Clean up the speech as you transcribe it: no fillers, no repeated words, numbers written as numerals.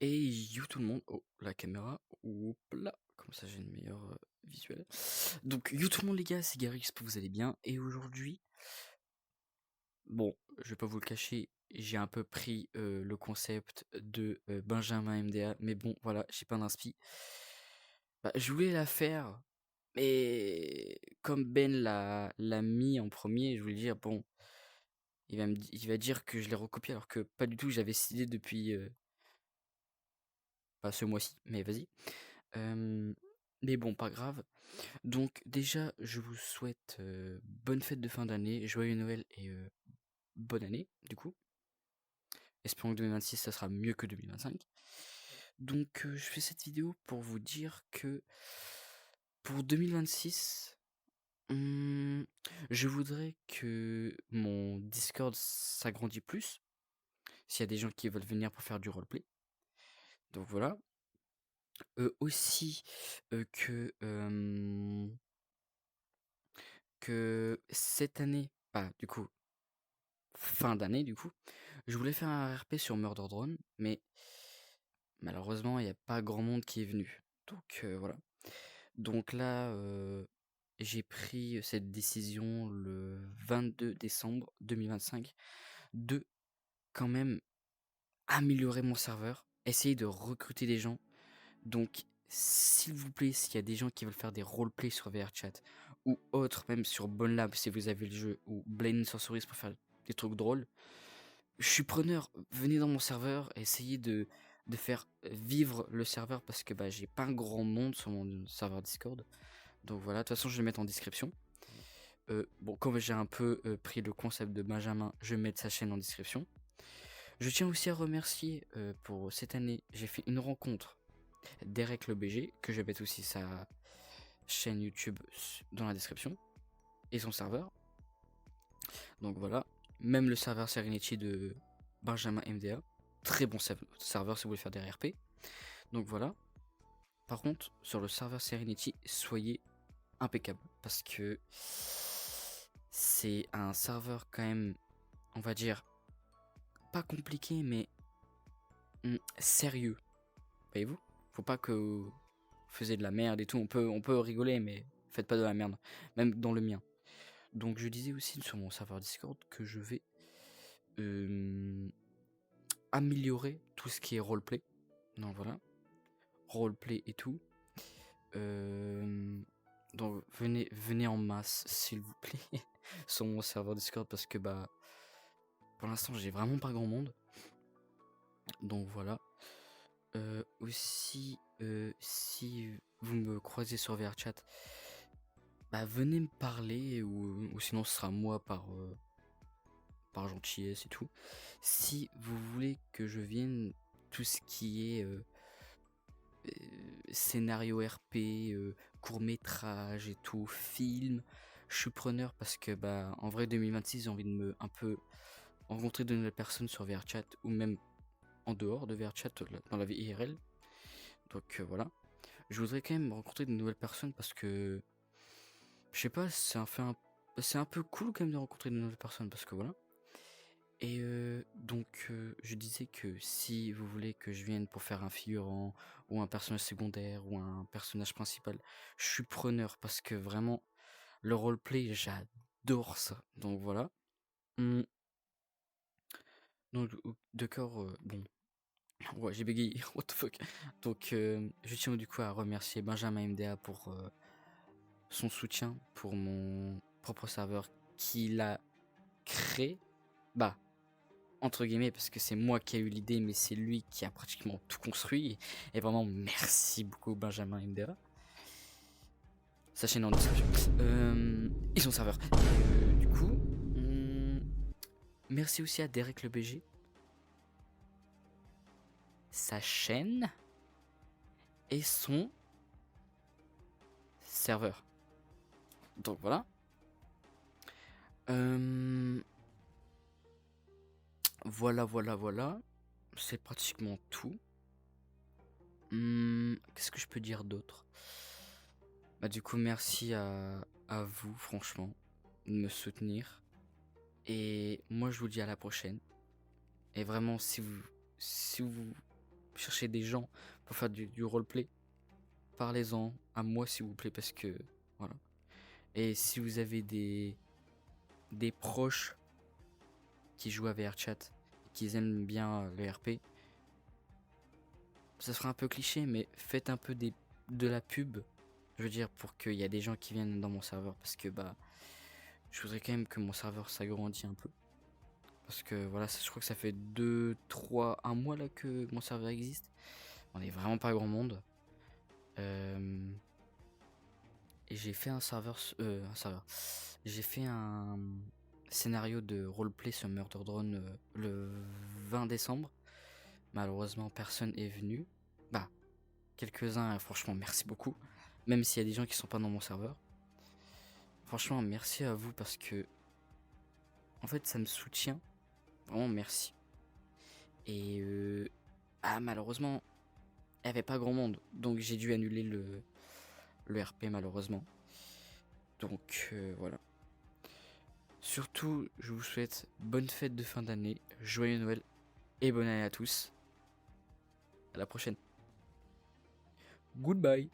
Et you tout le monde, oh la caméra, hop là, comme ça j'ai une meilleure visuelle. Donc you tout le monde les gars, c'est Gary, j'espère que vous allez bien. Et aujourd'hui, bon, je vais pas vous le cacher, j'ai un peu pris le concept de Benjamin MDA, mais bon voilà, j'ai pas d'inspi. Bah, je voulais la faire, mais comme Ben l'a mis en premier, je voulais dire bon, il va dire que je l'ai recopié alors que pas du tout, j'avais cette idée depuis pas ce mois-ci, mais vas-y. Mais bon, pas grave. Donc déjà, je vous souhaite bonne fête de fin d'année, joyeux Noël et bonne année, du coup. Espérons que 2026, ça sera mieux que 2025. Donc je fais cette vidéo pour vous dire que pour 2026, je voudrais que mon Discord s'agrandisse plus, s'il y a des gens qui veulent venir pour faire du roleplay. Donc voilà. Aussi que cette année, bah du coup, fin d'année du coup, je voulais faire un RP sur Murder Drone, mais malheureusement il n'y a pas grand monde qui est venu. Donc voilà. Donc là, j'ai pris cette décision le 22 décembre 2025 de quand même améliorer mon serveur, essayer de recruter des gens. Donc s'il vous plaît, s'il y a des gens qui veulent faire des roleplays sur VRChat ou autre, même sur BoneLab si vous avez le jeu, ou Blade Sorceries pour faire des trucs drôles, je suis preneur. Venez dans mon serveur, essayez de faire vivre le serveur parce que bah, j'ai pas un grand monde sur mon serveur Discord. Donc voilà, de toute façon je vais le mettre en description. Bon, comme j'ai un peu pris le concept de Benjamin, je vais mettre sa chaîne en description. Je tiens aussi à remercier pour cette année, j'ai fait une rencontre d'Eric le BG, que je vais mettre aussi sa chaîne YouTube dans la description, et son serveur. Donc voilà, même le serveur Serenity de Benjamin MDA, très bon serveur si vous voulez faire des RP. Donc voilà. Par contre, sur le serveur Serenity, soyez impeccable, parce que c'est un serveur quand même, on va dire, pas compliqué, mais sérieux. Voyez-vous? Faut pas que vous faisiez de la merde et tout. On peut rigoler, mais faites pas de la merde. Même dans le mien. Donc je disais aussi sur mon serveur Discord que je vais améliorer tout ce qui est roleplay. Donc voilà. Roleplay et tout. Donc venez en masse, s'il vous plaît, sur mon serveur Discord parce que bah pour l'instant j'ai vraiment pas grand monde. Donc voilà. Aussi, si vous me croisez sur VRChat, bah venez me parler ou sinon ce sera moi par gentillesse et tout. Si vous voulez que je vienne tout ce qui est scénario RP, court-métrage et tout, film, je suis preneur parce que bah en vrai 2026 j'ai envie de me un peu rencontrer de nouvelles personnes sur VRChat ou même en dehors de VRChat dans la vie IRL. Donc voilà. Je voudrais quand même rencontrer de nouvelles personnes parce que je sais pas, c'est un peu cool quand même de rencontrer de nouvelles personnes parce que voilà. Et donc je disais que si vous voulez que je vienne pour faire un figurant ou un personnage secondaire ou un personnage principal, je suis preneur parce que vraiment le roleplay j'adore ça. Donc voilà. Donc d'accord, bon, ouais j'ai bégayé, what the fuck. Donc je tiens du coup à remercier Benjamin MDA pour son soutien pour mon propre serveur qu'il a créé. Bah entre guillemets parce que c'est moi qui ai eu l'idée mais c'est lui qui a pratiquement tout construit et vraiment merci beaucoup Benjamin MDA. Sa chaîne en description et son serveur. Du coup merci aussi à Derek le BG, sa chaîne et son serveur. Donc voilà. Voilà. C'est pratiquement tout. Qu'est-ce que je peux dire d'autre? Bah du coup merci à vous franchement de me soutenir. Et moi je vous dis à la prochaine. Et vraiment si vous cherchez des gens pour faire du roleplay, parlez-en à moi s'il vous plaît parce que voilà. Et si vous avez des proches qui jouent à VRChat et qui aiment bien le RP, ça sera un peu cliché, mais faites un peu de la pub, je veux dire, pour qu'il y a des gens qui viennent dans mon serveur parce que bah je voudrais quand même que mon serveur s'agrandisse un peu. Parce que voilà, je crois que ça fait 2, 3, un mois là que mon serveur existe. On est vraiment pas grand monde. Et j'ai fait J'ai fait un scénario de roleplay sur Murder Drone le 20 décembre. Malheureusement, personne est venu. Bah, quelques-uns, franchement, merci beaucoup. Même s'il y a des gens qui sont pas dans mon serveur. Franchement, merci à vous parce que, en fait, ça me soutient. Vraiment, merci. Et malheureusement, il n'y avait pas grand monde. Donc, j'ai dû annuler le RP, malheureusement. Donc, voilà. Surtout, je vous souhaite bonne fête de fin d'année, joyeux Noël et bonne année à tous. À la prochaine. Goodbye.